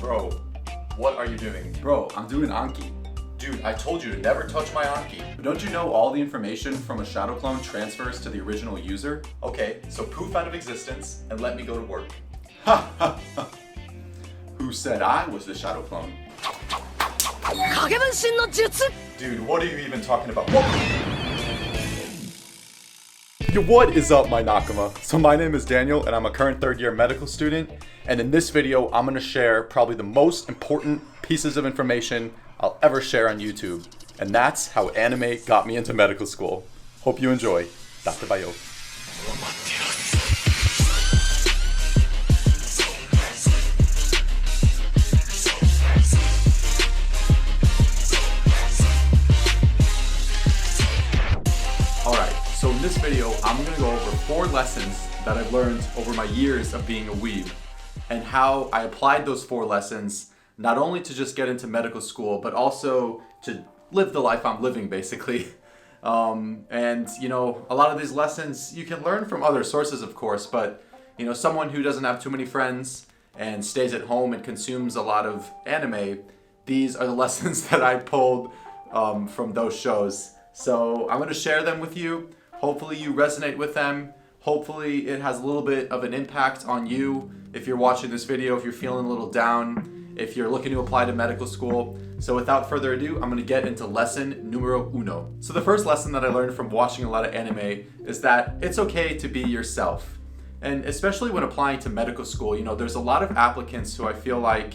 Bro, what are you doing? Bro, I'm doing Anki. Dude, I told you to never touch my Anki. But don't you know all the information from a shadow clone transfers to the original user? Okay, so poof out of existence and let me go to work. Ha ha ha. Who said I was the shadow clone? Dude, what are you even talking about? Yo, what is up, my Nakama? So my name is Daniel and I'm a current third year medical student. And in this video, I'm gonna share probably the most important pieces of information I'll ever share on YouTube. And that's how anime got me into medical school. Hope you enjoy. Dattebayo. So in this video, I'm gonna go over 4 lessons that I've learned over my years of being a weeb and how I applied those 4 lessons not only to just get into medical school, but also to live the life I'm living, basically. And you know, a lot of these lessons you can learn from other sources, of course, but you know, someone who doesn't have too many friends and stays at home and consumes a lot of anime, these are the lessons that I pulled from those shows. So I'm gonna share them with you. Hopefully you resonate with them. Hopefully it has a little bit of an impact on you if you're watching this video, if you're feeling a little down, if you're looking to apply to medical school. So without further ado, I'm gonna get into lesson numero uno. So the first lesson that I learned from watching a lot of anime is that it's okay to be yourself. And especially when applying to medical school, you know, there's a lot of applicants who I feel like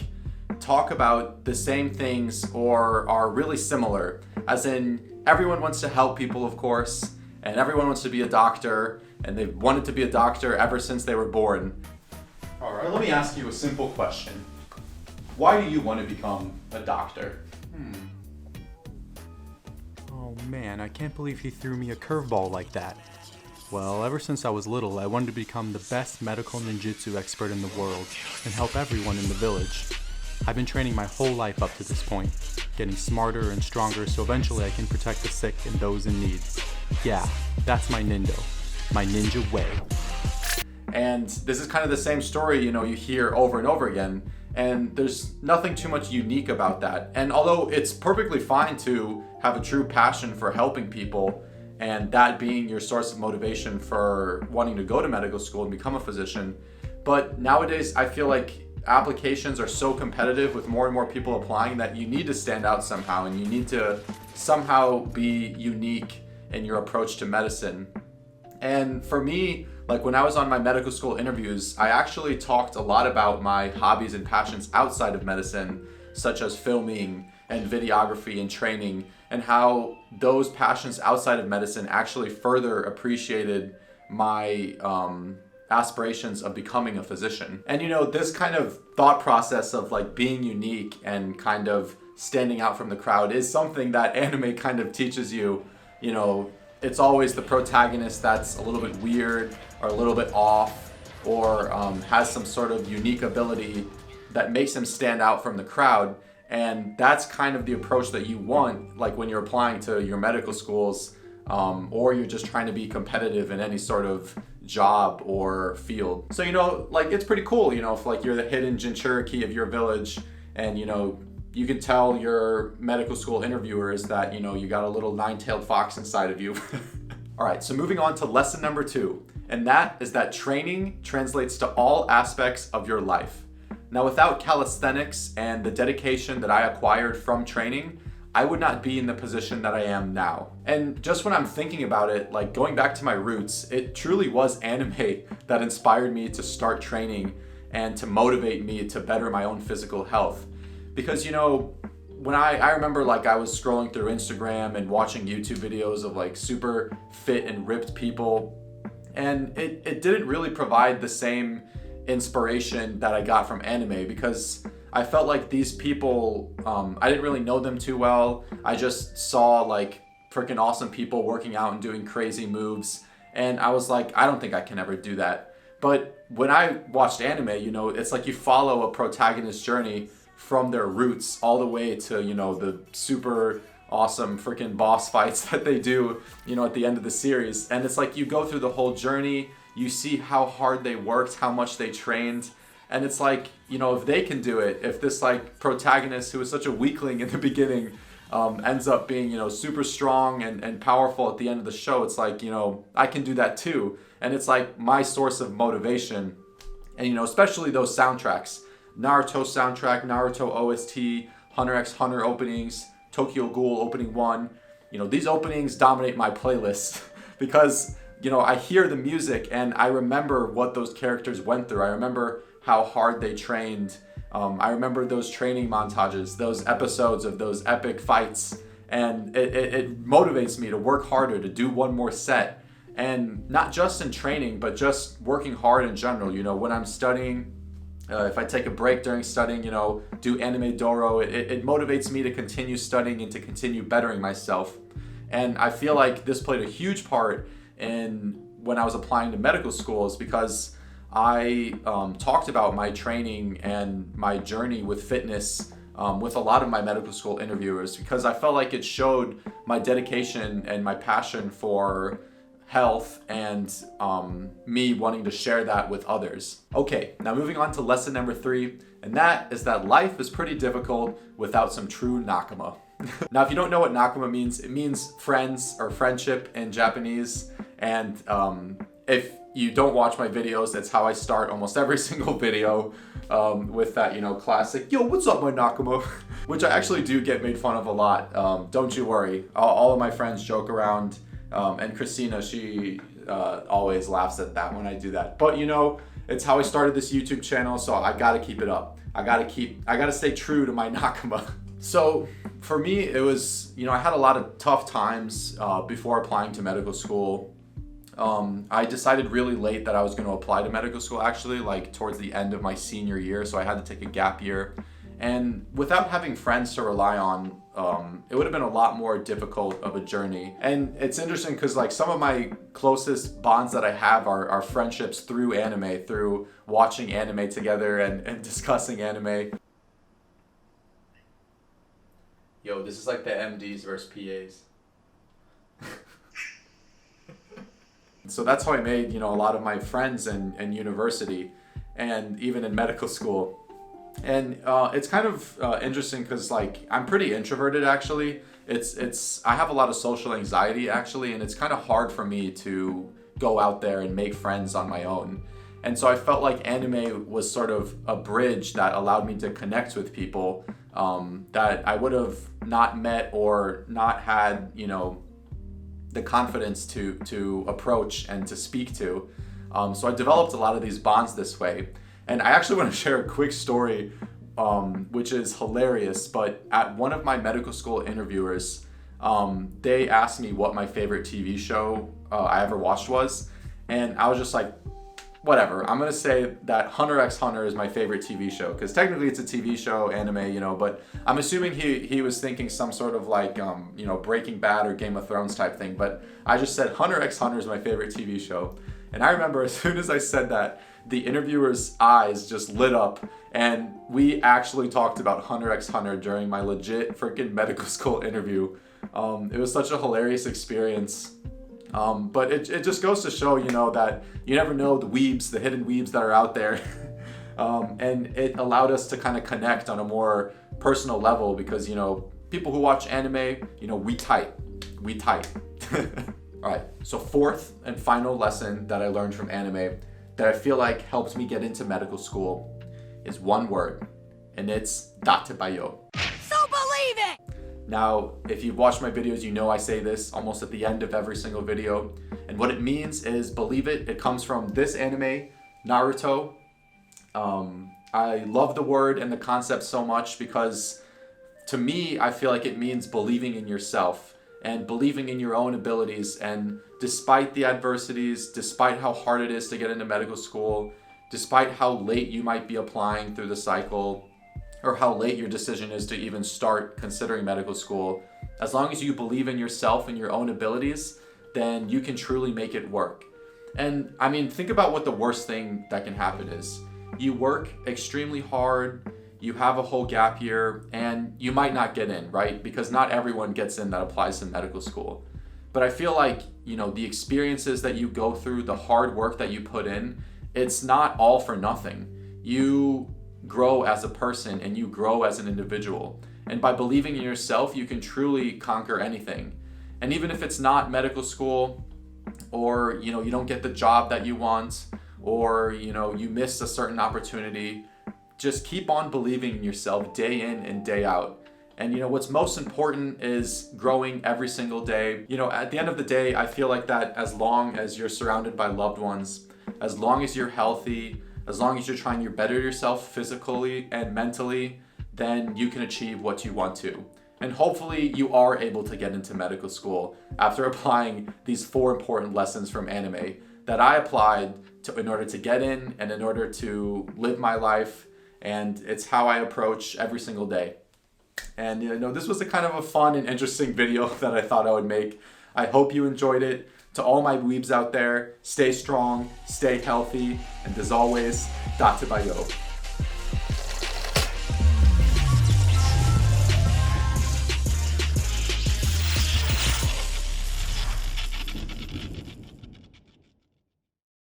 talk about the same things or are really similar. As in, everyone wants to help people, of course, and everyone wants to be a doctor, and they've wanted to be a doctor ever since they were born. All right, let me ask you a simple question. Why do you want to become a doctor? Oh man, I can't believe he threw me a curveball like that. Well, ever since I was little, I wanted to become the best medical ninjutsu expert in the world and help everyone in the village. I've been training my whole life up to this point, getting smarter and stronger so eventually I can protect the sick and those in need. Yeah, that's my ninja way. And this is kind of the same story, you know, you hear over and over again, and there's nothing too much unique about that. And although it's perfectly fine to have a true passion for helping people, and that being your source of motivation for wanting to go to medical school and become a physician, but nowadays I feel like applications are so competitive with more and more people applying that you need to stand out somehow, and you need to somehow be unique in your approach to medicine. And for me, like when I was on my medical school interviews, I actually talked a lot about my hobbies and passions outside of medicine, such as filming and videography and training, and how those passions outside of medicine actually further appreciated my aspirations of becoming a physician. And you know, this kind of thought process of like being unique and kind of standing out from the crowd is something that anime kind of teaches you. You know, it's always the protagonist that's a little bit weird or a little bit off or has some sort of unique ability that makes him stand out from the crowd. And that's kind of the approach that you want, like when you're applying to your medical schools, or you're just trying to be competitive in any sort of job or field. So, you know, like it's pretty cool, you know, if like you're the hidden Jinchuriki of your village and, you know, you can tell your medical school interviewers that, you know, you got a little 9-tailed fox inside of you. All right, so moving on to lesson number 2, and that is that training translates to all aspects of your life. Now, without calisthenics and the dedication that I acquired from training, I would not be in the position that I am now. And just when I'm thinking about it, like going back to my roots, it truly was anime that inspired me to start training and to motivate me to better my own physical health. Because, you know, when I remember like I was scrolling through Instagram and watching YouTube videos of like super fit and ripped people, and it didn't really provide the same inspiration that I got from anime, because I felt like these people, I didn't really know them too well. I just saw like freaking awesome people working out and doing crazy moves, and I was like, I don't think I can ever do that. But when I watched anime, you know, it's like you follow a protagonist's journey from their roots all the way to, you know, the super awesome freaking boss fights that they do, you know, at the end of the series. And it's like you go through the whole journey, you see how hard they worked, how much they trained, And it's like, you know, if they can do it, if this like protagonist who was such a weakling in the beginning ends up being, you know, super strong and powerful at the end of the show, it's like, you know, I can do that too. And it's like my source of motivation. And, you know, especially those soundtracks, Naruto soundtrack, Naruto OST, Hunter x Hunter openings, Tokyo Ghoul opening 1. You know, these openings dominate my playlist because, you know, I hear the music and I remember what those characters went through. I remember how hard they trained. I remember those training montages, those episodes of those epic fights. And it motivates me to work harder, to do one more set. And not just in training, but just working hard in general. You know, when I'm studying, if I take a break during studying, you know, do anime doro, it motivates me to continue studying and to continue bettering myself. And I feel like this played a huge part in when I was applying to medical schools, because I talked about my training and my journey with fitness with a lot of my medical school interviewers, because I felt like it showed my dedication and my passion for health and me wanting to share that with others. Okay, now moving on to lesson number 3, and that is that life is pretty difficult without some true nakama. Now, if you don't know what nakama means, it means friends or friendship in Japanese. And if you don't watch my videos, that's how I start almost every single video, with that, you know, classic, yo, what's up, my nakama? Which I actually do get made fun of a lot. Don't you worry. All of my friends joke around. And Christina, she always laughs at that when I do that. But, you know, it's how I started this YouTube channel, so I gotta keep it up. I gotta stay true to my nakama. So for me, it was, you know, I had a lot of tough times before applying to medical school. I decided really late that I was going to apply to medical school, actually, like towards the end of my senior year, so I had to take a gap year. And without having friends to rely on, it would have been a lot more difficult of a journey. And it's interesting because like some of my closest bonds that I have are friendships through anime, through watching anime together and discussing anime. Yo, this is like the MDs versus PAs. So that's how I made, you know, a lot of my friends in university and even in medical school. And it's kind of interesting because like I'm pretty introverted actually. I have a lot of social anxiety actually, and it's kind of hard for me to go out there and make friends on my own. And so I felt like anime was sort of a bridge that allowed me to connect with people that I would have not met or not had, you know, the confidence to approach and to speak to. So I developed a lot of these bonds this way. And I actually want to share a quick story, which is hilarious, but at one of my medical school interviewers, they asked me what my favorite TV show I ever watched was. And I was just like, whatever, I'm going to say that Hunter x Hunter is my favorite TV show, because technically it's a TV show, anime, you know, but I'm assuming he was thinking some sort of like, you know, Breaking Bad or Game of Thrones type thing, but I just said Hunter x Hunter is my favorite TV show. And I remember as soon as I said that, the interviewer's eyes just lit up, and we actually talked about Hunter x Hunter during my legit freaking medical school interview. It was such a hilarious experience. But it just goes to show, you know, that you never know the weebs, the hidden weebs that are out there. And it allowed us to kind of connect on a more personal level because, you know, people who watch anime, you know, we tight. All right, so fourth and final lesson that I learned from anime that I feel like helped me get into medical school is one word, and it's Dattebayo. So believe it! Now, if you've watched my videos, you know I say this almost at the end of every single video. And what it means is believe it. It comes from this anime, Naruto. I love the word and the concept so much because to me, I feel like it means believing in yourself and believing in your own abilities. And despite the adversities, despite how hard it is to get into medical school, despite how late you might be applying through the cycle, or how late your decision is to even start considering medical school, as long as you believe in yourself and your own abilities, then you can truly make it work. And I mean, think about what the worst thing that can happen is. You work extremely hard, you have a whole gap year, and you might not get in, right? Because not everyone gets in that applies to medical school. But I feel like, you know, the experiences that you go through, the hard work that you put in, it's not all for nothing. you grow as a person and you grow as an individual. And by believing in yourself, you can truly conquer anything. And even if it's not medical school, or you don't get the job that you want, or you miss a certain opportunity, just keep on believing in yourself day in and day out. And what's most important is growing every single day. At the end of the day, I feel like that as long as you're surrounded by loved ones, as long as you're healthy, as long as you're trying to better yourself physically and mentally, then you can achieve what you want to. And hopefully you are able to get into medical school after applying these 4 important lessons from anime that I applied in order to get in and in order to live my life. And it's how I approach every single day. And this was a kind of a fun and interesting video that I thought I would make. I hope you enjoyed it. To all my weebs out there, stay strong, stay healthy, and as always, Dattebayo.